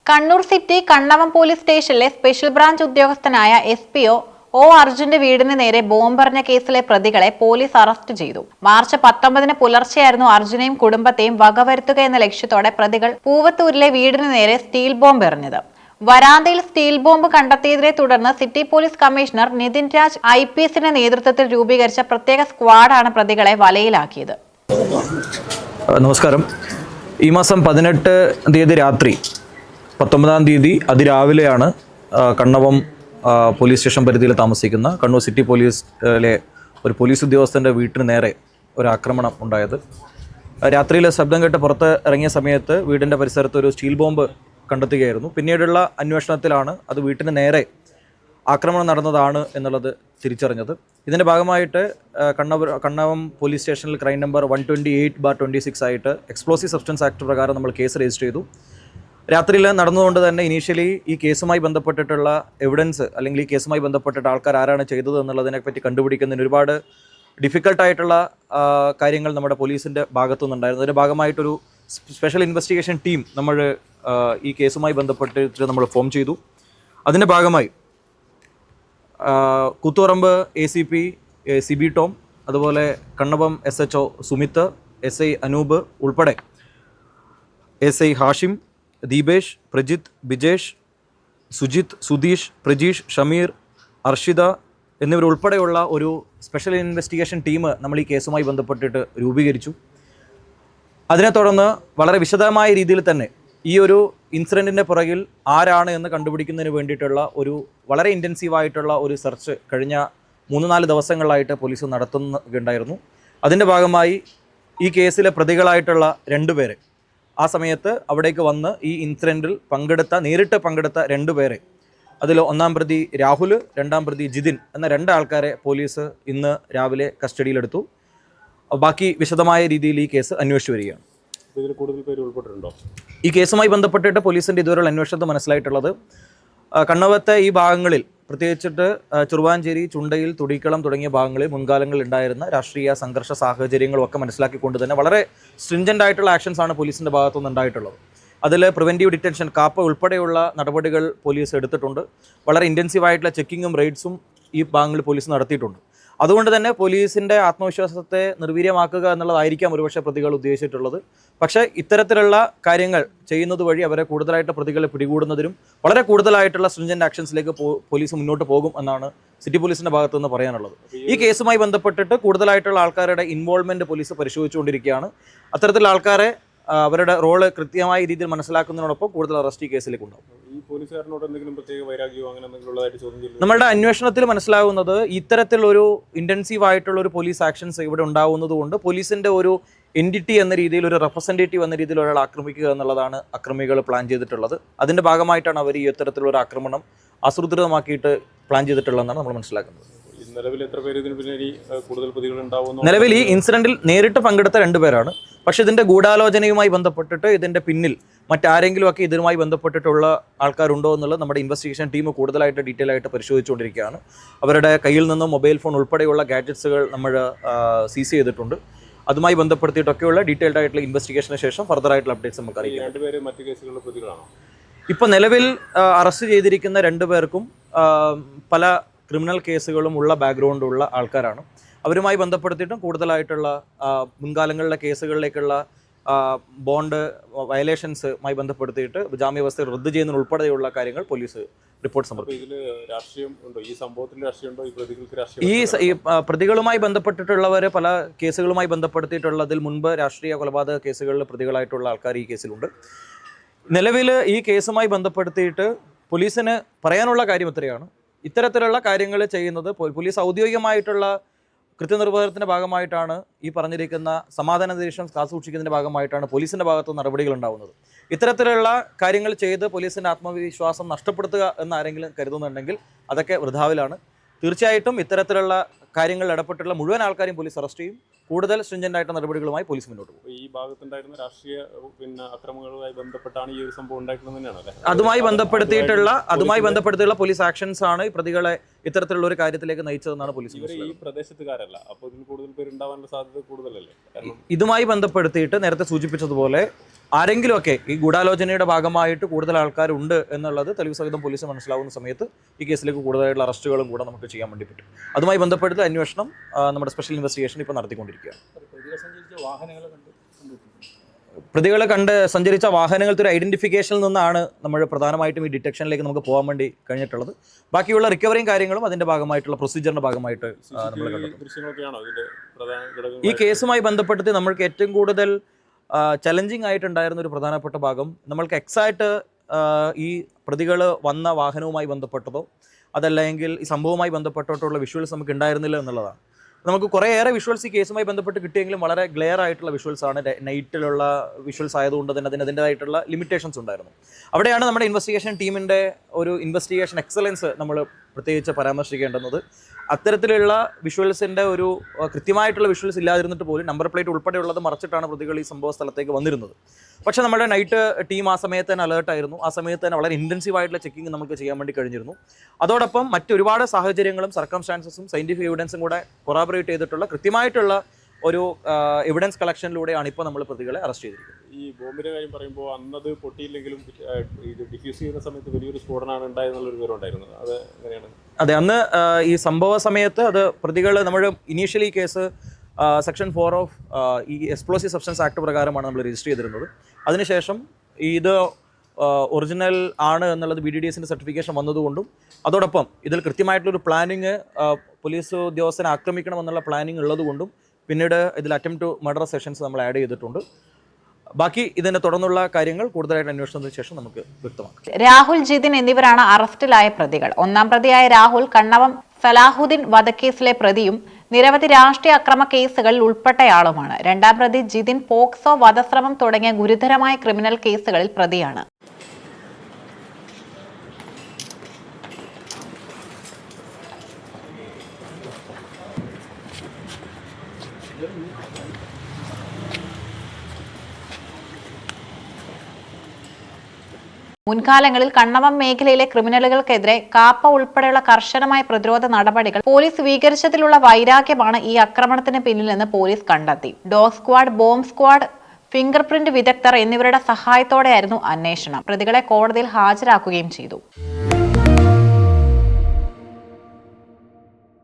Kannur city Kannavam police സ്റ്റേഷനിലെ special branch ഉദ്യോഗസ്ഥനായ എസ്.പി.ഒ. അർജുന്റെ വീടിന് നേരെ ബോംബെറിഞ്ഞ കേസിലെ പ്രതികളെ പോലീസ് അറസ്റ്റ് ചെയ്തു. മാർച്ച് 19 പുലർച്ചെയായിരുന്നു അർജുനെയും കുടുംബത്തെയും വകവരുത്തുക എന്ന ലക്ഷ്യത്തോടെ പ്രതികൾ പൂവത്തൂരിലെ വീടിന് നേരെ സ്റ്റീൽ ബോംബ് എറിഞ്ഞത്. വരാന്തയിൽ സ്റ്റീൽ ബോംബ് കണ്ടെത്തിയതിനെ തുടർന്ന് city police commissioner Nithin Raj IPSന്റെ നേതൃത്വത്തിൽ രൂപീകരിച്ച പ്രത്യേക സ്ക്വാഡാണ് പ്രതികളെ വലയിലാക്കിയത്. നമസ്കാരം. ഈ മാസം 18 തീയതി രാത്രി 19 തീയതി അതിരാവിലെയാണ് കണ്ണവം പോലീസ് സ്റ്റേഷൻ പരിധിയിൽ താമസിക്കുന്ന കണ്ണൂർ സിറ്റി പോലീസിലെ ഒരു പോലീസ് ഉദ്യോഗസ്ഥൻ്റെ വീട്ടിന് നേരെ ഒരു ആക്രമണം ഉണ്ടായത്. രാത്രിയിൽ ശബ്ദം കേട്ട് പുറത്ത് ഇറങ്ങിയ സമയത്ത് വീടിൻ്റെ പരിസരത്ത് ഒരു സ്റ്റീൽ ബോംബ് കണ്ടെത്തുകയായിരുന്നു. പിന്നീടുള്ള അന്വേഷണത്തിലാണ് അത് വീട്ടിന് നേരെ ആക്രമണം നടന്നതാണ് എന്നുള്ളത് തിരിച്ചറിഞ്ഞത്. ഇതിൻ്റെ ഭാഗമായിട്ട് കണ്ണവം പോലീസ് സ്റ്റേഷനിൽ ക്രൈം നമ്പർ 128/26 ആയിട്ട് എക്സ്പ്ലോസീവ് സബ്സ്റ്റൻസ് ആക്ട് പ്രകാരം നമ്മൾ കേസ് രജിസ്റ്റർ ചെയ്തു. രാത്രിയിൽ നടന്നുകൊണ്ട് തന്നെ ഇനീഷ്യലി ഈ കേസുമായി ബന്ധപ്പെട്ടിട്ടുള്ള എവിഡൻസ് അല്ലെങ്കിൽ ഈ കേസുമായി ബന്ധപ്പെട്ടിട്ട് ആൾക്കാർ ആരാണ് ചെയ്തത് എന്നുള്ളതിനെപ്പറ്റി കണ്ടുപിടിക്കുന്നതിന് ഒരുപാട് ഡിഫിക്കൽട്ടായിട്ടുള്ള കാര്യങ്ങൾ നമ്മുടെ പോലീസിൻ്റെ ഭാഗത്തു നിന്നുണ്ടായിരുന്നു. അതിൻ്റെ ഭാഗമായിട്ടൊരു സ്പെഷ്യൽ ഇൻവെസ്റ്റിഗേഷൻ ടീം നമ്മൾ ഈ കേസുമായി ബന്ധപ്പെട്ടിട്ട് നമ്മൾ ഫോം ചെയ്തു. അതിൻ്റെ ഭാഗമായി കൂത്തുപറമ്പ് ACP CB ടോം, അതുപോലെ കണ്ണവം SHO സുമിത്ത്, SI അനൂപ് ഉൾപ്പെടെ SI ഹാഷിം, ദീപേഷ്, പ്രജിത്ത്, ബിജേഷ്, സുജിത്ത്, സുധീഷ്, പ്രജീഷ്, ഷമീർ, അർഷിത എന്നിവരുൾപ്പെടെയുള്ള ഒരു സ്പെഷ്യൽ ഇൻവെസ്റ്റിഗേഷൻ ടീം നമ്മൾ ഈ കേസുമായി ബന്ധപ്പെട്ടിട്ട് രൂപീകരിച്ചു. അതിനെ തുടർന്ന് വളരെ വിശദമായ രീതിയിൽ തന്നെ ഈ ഒരു ഇൻസിഡൻറ്റിൻ്റെ പുറകിൽ ആരാണ് എന്ന് കണ്ടുപിടിക്കുന്നതിന് വേണ്ടിയിട്ടുള്ള ഒരു വളരെ ഇൻറ്റൻസീവായിട്ടുള്ള ഒരു സെർച്ച് കഴിഞ്ഞ 3-4 ദിവസങ്ങളായിട്ട് പോലീസ് നടത്തുന്നുണ്ടായിരുന്നു. അതിൻ്റെ ഭാഗമായി ഈ കേസിലെ പ്രതികളായിട്ടുള്ള 2 പേരെ ആ സമയത്ത് അവിടേക്ക് വന്ന് ഈ ഇൻസിഡൻറ്റിൽ നേരിട്ട് പങ്കെടുത്ത 2 പേരെ, അതിൽ 1-ാം പ്രതി രാഹുൽ, 2-ാം പ്രതി ജിതിൻ എന്ന 2 ആൾക്കാരെ പോലീസ് ഇന്ന് രാവിലെ കസ്റ്റഡിയിലെടുത്തു. ബാക്കി വിശദമായ രീതിയിൽ ഈ കേസ് അന്വേഷിച്ചു വരികയാണ്. ഇതിൽ കൂടുതൽ പേര് ഉൾപ്പെട്ടിട്ടുണ്ടോ? ഈ കേസുമായി ബന്ധപ്പെട്ടിട്ട് പോലീസിൻ്റെ ഇതുവരെയുള്ള അന്വേഷണത്തിൽ മനസ്സിലായിട്ടുള്ളത് കണ്ണവത്തെ ഈ ഭാഗങ്ങളിൽ, പ്രത്യേകിച്ചിട്ട് ചെറുവാഞ്ചേരി, ചുണ്ടയിൽ, തുടിക്കളം തുടങ്ങിയ ഭാഗങ്ങളിൽ മുൻകാലങ്ങളിൽ ഉണ്ടായിരുന്ന രാഷ്ട്രീയ സംഘർഷ സാഹചര്യങ്ങളും ഒക്കെ മനസ്സിലാക്കിക്കൊണ്ട് തന്നെ വളരെ സ്ട്രിഞ്ചൻ്റ് ആയിട്ടുള്ള ആക്ഷൻസാണ് പോലീസിൻ്റെ ഭാഗത്തുനിന്ന് ഉണ്ടായിട്ടുള്ളത്. അതിൽ പ്രിവെൻറ്റീവ് ഡിറ്റൻഷൻ, കാപ്പ ഉൾപ്പെടെയുള്ള നടപടികൾ പോലീസ് എടുത്തിട്ടുണ്ട്. വളരെ ഇൻറ്റൻസീവായിട്ടുള്ള ചെക്കിങ്ങും റെയ്ഡ്സും ഈ ഭാഗങ്ങളിൽ പോലീസ് നടത്തിയിട്ടുണ്ട്. അതുകൊണ്ട് തന്നെ പോലീസിൻ്റെ ആത്മവിശ്വാസത്തെ നിർവീര്യമാക്കുക എന്നുള്ളതായിരിക്കാം ഒരുപക്ഷെ പ്രതികൾ ഉദ്ദേശിച്ചിട്ടുള്ളത്. പക്ഷേ ഇത്തരത്തിലുള്ള കാര്യങ്ങൾ ചെയ്യുന്നത് വഴി അവരെ കൂടുതലായിട്ട് പ്രതികളെ പിടികൂടുന്നതിനും വളരെ കൂടുതലായിട്ടുള്ള സ്ട്രിഞ്ചൻ്റ് ആക്ഷൻസിലേക്ക് പോലീസ് മുന്നോട്ട് പോകും എന്നാണ് സിറ്റി പോലീസിൻ്റെ ഭാഗത്തു നിന്ന് പറയാനുള്ളത്. ഈ കേസുമായി ബന്ധപ്പെട്ടിട്ട് കൂടുതലായിട്ടുള്ള ആൾക്കാരുടെ ഇൻവോൾവ്മെൻറ്റ് പോലീസ് പരിശോധിച്ചുകൊണ്ടിരിക്കുകയാണ്. അത്തരത്തിലുള്ള ആൾക്കാരെ അവരുടെ റോള് കൃത്യമായ രീതിയിൽ മനസ്സിലാക്കുന്നതിനോടൊപ്പം കൂടുതൽ അറസ്റ്റ് ഈ കേസിലേക്ക് ഉണ്ടാവും. ഈ പോലീസുകാരനോട് എന്തെങ്കിലും പ്രത്യേക വൈരാഗ്യമോ അങ്ങനെ എന്തെങ്കിലും ഉള്ളതായിട്ട് ചോദ്യം ചെയ്യുന്നത് നമ്മളുടെ അന്വേഷണത്തിൽ മനസ്സിലാകുന്നത് ഇത്തരത്തിലൊരു ഇൻറ്റൻസീവ് ആയിട്ടുള്ള ഒരു പോലീസ് ആക്ഷൻസ് ഇവിടെ ഉണ്ടാവുന്നത് കൊണ്ട് പോലീസിൻ്റെ ഒരു എൻറ്റിറ്റി എന്ന രീതിയിൽ, ഒരു റെപ്രസെൻറ്റേറ്റീവ് എന്ന രീതിയിൽ ഒരാൾ ആക്രമിക്കുക എന്നുള്ളതാണ് അക്രമികൾ പ്ലാൻ ചെയ്തിട്ടുള്ളത്. അതിൻ്റെ ഭാഗമായിട്ടാണ് അവർ ഈ ഇത്തരത്തിലുള്ള ഒരു ആക്രമണം ആസൂത്രിതമാക്കിയിട്ട് പ്ലാൻ ചെയ്തിട്ടുള്ളതെന്നാണ് നമ്മൾ മനസ്സിലാക്കുന്നത്. നിലവിൽ എത്ര പേര് ഇതിന് പിന്നെ കൂടുതൽ പ്രതികൾ ഉണ്ടാവുന്നു? നിലവിൽ ഈ ഇൻസിഡൻറ്റിൽ നേരിട്ട് പങ്കെടുത്ത 2 പേരാണ്. പക്ഷേ ഇതിൻ്റെ ഗൂഢാലോചനയുമായി ബന്ധപ്പെട്ടിട്ട് ഇതിൻ്റെ പിന്നിൽ മറ്റാരെങ്കിലുമൊക്കെ ഇതുമായി ബന്ധപ്പെട്ടിട്ടുള്ള ആൾക്കാരുണ്ടോ എന്നുള്ളത് നമ്മുടെ ഇൻവെസ്റ്റിഗേഷൻ ടീം കൂടുതലായിട്ട് ഡീറ്റെയിൽ ആയിട്ട് പരിശോധിച്ചുകൊണ്ടിരിക്കുകയാണ്. അവരുടെ കയ്യിൽ നിന്നും മൊബൈൽ ഫോൺ ഉൾപ്പെടെയുള്ള ഗാഡ്ജറ്റ്സുകൾ നമ്മൾ സീസ് ചെയ്തിട്ടുണ്ട്. അതുമായി ബന്ധപ്പെടുത്തിയിട്ടൊക്കെയുള്ള ഡീറ്റെയിൽഡ് ആയിട്ടുള്ള ഇൻവെസ്റ്റിഗേഷന് ശേഷം ഫർദർ ആയിട്ടുള്ള അപ്ഡേറ്റ്സ് നമുക്ക് അറിയാം. 2 പേര് മറ്റു കേസുകളിലെ പ്രതികളാണോ? ഇപ്പോൾ നിലവിൽ അറസ്റ്റ് ചെയ്തിരിക്കുന്ന 2 പേർക്കും പല ക്രിമിനൽ കേസുകളും ഉള്ള ബാക്ക്ഗ്രൗണ്ടുള്ള ആൾക്കാരാണ്. അവരുമായി ബന്ധപ്പെടുത്തിയിട്ടും കൂടുതലായിട്ടുള്ള മുൻകാലങ്ങളിലെ കേസുകളിലേക്കുള്ള ബോണ്ട് വയലേഷൻസുമായി ബന്ധപ്പെടുത്തിയിട്ട് ജാമ്യാവസ്ഥ റദ്ദ് ചെയ്യുന്നതിനുൾപ്പെടെയുള്ള കാര്യങ്ങൾ പോലീസ് റിപ്പോർട്ട് സമർപ്പിക്കും. ഇതിൽ രാഷ്ട്രീയം ഉണ്ടോ? ഈ സംഭവത്തിൽ രാഷ്ട്രീയമുണ്ടോ? ഈ പ്രതികൾക്ക് ഈ പ്രതികളുമായി ബന്ധപ്പെട്ടിട്ടുള്ളവർ പല കേസുകളുമായി ബന്ധപ്പെടുത്തിയിട്ടുള്ളതിൽ മുൻപ് രാഷ്ട്രീയ കൊലപാതക കേസുകളിൽ പ്രതികളായിട്ടുള്ള ആൾക്കാർ ഈ കേസിലുണ്ട്. നിലവിൽ ഈ കേസുമായി ബന്ധപ്പെടുത്തിയിട്ട് പോലീസിന് പറയാനുള്ള കാര്യം ഇത്രയാണ്: ഇത്തരത്തിലുള്ള കാര്യങ്ങൾ ചെയ്യുന്നത് പോലീസ് ഔദ്യോഗികമായിട്ടുള്ള കൃത്യനിർവഹണത്തിൻ്റെ ഭാഗമായിട്ടാണ്, ഈ പറഞ്ഞിരിക്കുന്ന സമാധാന അന്തരീക്ഷം കാത്തുസൂക്ഷിക്കുന്നതിൻ്റെ ഭാഗമായിട്ടാണ് പോലീസിൻ്റെ ഭാഗത്ത് നടപടികൾ ഉണ്ടാകുന്നത്. ഇത്തരത്തിലുള്ള കാര്യങ്ങൾ ചെയ്ത് പോലീസിൻ്റെ ആത്മവിശ്വാസം നഷ്ടപ്പെടുത്തുക എന്ന് ആരെങ്കിലും കരുതുന്നുണ്ടെങ്കിൽ അതൊക്കെ വൃഥാവിലാണ്. തീർച്ചയായിട്ടും ഇത്തരത്തിലുള്ള കാര്യങ്ങളിൽ ഇടപെട്ടുള്ള മുഴുവൻ ആൾക്കാരെയും പോലീസ് അറസ്റ്റ് ചെയ്യും. കൂടുതൽ സ്ട്രിഞ്ചൻ്റ് ആയിട്ട് നടപടികളുമായി പോലീസ് മുന്നോട്ട് പോകും. ഈ ഭാഗത്തുണ്ടായിരുന്ന രാഷ്ട്രീയ അക്രമങ്ങളുമായി ബന്ധപ്പെട്ടാണ് ഈ ഒരു സംഭവം ഉണ്ടായിട്ടുള്ളത് തന്നെയാണ്. അതുമായി ബന്ധപ്പെടുത്തിയുള്ള പോലീസ് ആക്ഷൻസ് ആണ് ഈ പ്രതികളെ ഇത്തരത്തിലുള്ള ഒരു കാര്യത്തിലേക്ക് നയിച്ചതെന്നാണ് പോലീസ്. ഈ പ്രദേശത്തുകാരല്ല, അപ്പോൾ ഇതിൽ കൂടുതൽ പേരുണ്ടാവാനുള്ള സാധ്യത കൂടുതലല്ലേ? ഇതുമായി ബന്ധപ്പെടുത്തിയിട്ട് നേരത്തെ സൂചിപ്പിച്ചതുപോലെ ആരെങ്കിലുമൊക്കെ ഈ ഗൂഢാലോചനയുടെ ഭാഗമായിട്ട് കൂടുതൽ ആൾക്കാരുണ്ട് എന്നുള്ളത് തെളിവ് സഹിതം പോലീസ് മനസ്സിലാവുന്ന സമയത്ത് ഈ കേസിലേക്ക് കൂടുതലായിട്ടുള്ള അറസ്റ്റുകളും കൂടെ നമുക്ക് ചെയ്യാൻ വേണ്ടി പറ്റും. അതുമായി ബന്ധപ്പെടുത്ത അന്വേഷണം നമ്മുടെ സ്പെഷ്യൽ ഇൻവെസ്റ്റിഗേഷൻ ഇപ്പോൾ നടത്തിക്കൊണ്ടിരിക്കുകയാണ്. പ്രതികളെ കണ്ട് സഞ്ചരിച്ച വാഹനങ്ങളുടെ ഒരു ഐഡന്റിഫിക്കേഷനിൽ നിന്നാണ് നമ്മൾ പ്രധാനമായിട്ടും ഈ ഡിറ്റക്ഷനിലേക്ക് നമുക്ക് പോകാൻ വേണ്ടി കഴിഞ്ഞിട്ടുള്ളത്. ബാക്കിയുള്ള റിക്കവറിയും കാര്യങ്ങളും അതിന്റെ ഭാഗമായിട്ടുള്ള പ്രൊസീജിയറിന്റെ ഭാഗമായിട്ട് നമ്മൾ കണ്ടെത്തും. ഈ കേസുമായി ബന്ധപ്പെട്ട് നമ്മൾക്ക് ഏറ്റവും കൂടുതൽ ചലഞ്ചിങ് ആയിട്ടുണ്ടായിരുന്ന ഒരു പ്രധാനപ്പെട്ട ഭാഗം നമ്മൾക്ക് എക്സാക്റ്റ് ഈ പ്രതികൾ വന്ന വാഹനവുമായി ബന്ധപ്പെട്ടതോ അതല്ലെങ്കിൽ ഈ സംഭവവുമായി ബന്ധപ്പെട്ടിട്ടുള്ള വിഷ്വൽസ് നമുക്ക് ഉണ്ടായിരുന്നില്ല എന്നുള്ളതാണ്. നമുക്ക് കുറേയേറെ വിഷ്വൽസ് ഈ കേസുമായി ബന്ധപ്പെട്ട് കിട്ടിയെങ്കിലും വളരെ ഗ്ലെയർ ആയിട്ടുള്ള വിഷ്വൽസ് ആണ്. നൈറ്റിലുള്ള വിഷ്വൽസ് ആയതുകൊണ്ട് തന്നെ അതിൻ്റെതായിട്ടുള്ള ലിമിറ്റേഷൻസ് ഉണ്ടായിരുന്നു. അവിടെയാണ് നമ്മുടെ ഇൻവെസ്റ്റിഗേഷൻ ടീമിൻ്റെ ഒരു ഇൻവെസ്റ്റിഗേഷൻ എക്സലൻസ് നമ്മൾ പ്രത്യേകിച്ച് പരാമർശിക്കേണ്ടുന്നത്. അത്തരത്തിലുള്ള വിഷ്വൽസിൻ്റെ ഒരു കൃത്യമായിട്ടുള്ള വിഷ്വൽസ് ഇല്ലാതിരുന്നിട്ട് പോലും നമ്പർ പ്ലേറ്റ് ഉൾപ്പെടെയുള്ളത് മറച്ചിട്ടാണ് പ്രതികൾ ഈ സംഭവ സ്ഥലത്തേക്ക് വന്നിരുന്നത്. പക്ഷേ നമ്മുടെ നൈറ്റ് ടീം ആ സമയത്ത് തന്നെ അലേർട്ടായിരുന്നു. ആ സമയത്ത് തന്നെ വളരെ ഇൻറ്റൻസീവായിട്ടുള്ള ചെക്കിങ് നമുക്ക് ചെയ്യാൻ വേണ്ടി കഴിഞ്ഞിരുന്നു. അതോടൊപ്പം മറ്റൊരുപാട് സാഹചര്യങ്ങളും സർക്കംസ്റ്റാൻസസും സയൻറ്റിഫിക് എവിഡൻസും കൂടെ കൊറാബറേറ്റ് ചെയ്തിട്ടുള്ള കൃത്യമായിട്ടുള്ള ഒരു എവിഡൻസ് കളക്ഷനിലൂടെയാണ് ഇപ്പോൾ നമ്മൾ പ്രതികളെ അറസ്റ്റ് ചെയ്തിരിക്കുന്നത്. ഈ ബോംബിന്റെ കാര്യം പറയുമ്പോൾ അന്നത് പൊട്ടിയില്ലെങ്കിലും ഇത് ഡിഫ്യൂസ് ചെയ്യുന്ന സമയത്ത് വലിയൊരു സ്ഫോടനമാണ് ഉണ്ടായെന്നുള്ളൊരു വിവരം ഉണ്ടായിരുന്നു. അത് എങ്ങനെയാണ്? അതെ, അന്ന് ഈ സംഭവ സമയത്ത് അത് പ്രതികൾ നമ്മൾ ഇനീഷ്യലി കേസ് സെക്ഷൻ 4 ഓഫ് ഈ എക്സ്പ്ലോസീവ് സബ്സ്റ്റൻസ് ആക്ട് പ്രകാരമാണ് നമ്മൾ രജിസ്റ്റർ ചെയ്തിരുന്നത്. അതിനുശേഷം ഇത് ഒറിജിനൽ ആണ് എന്നുള്ളത് BDDSന്റെ സർട്ടിഫിക്കേഷൻ വന്നതുകൊണ്ടും അതോടൊപ്പം ഇതിൽ കൃത്യമായിട്ടുള്ളൊരു പ്ലാനിങ് പോലീസ് ഉദ്യോഗസ്ഥനെ ആക്രമിക്കണമെന്നുള്ള പ്ലാനിങ് ഉള്ളതുകൊണ്ടും പിന്നീട് ഇതിൽ അറ്റംപ്റ്റ് ടു മർഡർ സെഷൻസ് നമ്മൾ ആഡ് ചെയ്തിട്ടുണ്ട്. ബാക്കി ഇതിനെ തുടർന്നുള്ള കാര്യങ്ങൾ കൂടുതലായിട്ട് അന്വേഷണത്തിന് ശേഷം നമുക്ക് വ്യക്തമാക്കാം. രാഹുൽ, ജിതിൻ എന്നിവരാണ് അറസ്റ്റിലായ പ്രതികൾ. ഒന്നാം പ്രതിയായ രാഹുൽ കണ്ണവം സലാഹുദ്ദീൻ വധക്കേസിലെ പ്രതിയും നിരവധി രാഷ്ട്രീയ അക്രമ കേസുകളിൽ ഉൾപ്പെട്ടയാളുമാണ്. രണ്ടാം പ്രതി ജിതിൻ പോക്സോ, വധശ്രമം തുടങ്ങിയ ഗുരുതരമായ ക്രിമിനൽ കേസുകളിൽ പ്രതിയാണ്. മുൻകാലങ്ങളിൽ കണ്ണവം മേഖലയിലെ ക്രിമിനലുകൾക്കെതിരെ കാപ്പ ഉൾപ്പെടെയുള്ള കർശനമായ പ്രതിരോധ നടപടികൾ പോലീസ് സ്വീകരിച്ചതിലുള്ള വൈരാഗ്യമാണ് ഈ ആക്രമണത്തിന് പിന്നിലെന്ന് പോലീസ് കണ്ടെത്തി. Dog squad, bomb squad, finger print വിദഗ്ധർ എന്നിവരുടെ സഹായത്തോടെയായിരുന്നു അന്വേഷണം. പ്രതികളെ കോടതിയിൽ ഹാജരാക്കുകയും ചെയ്തു.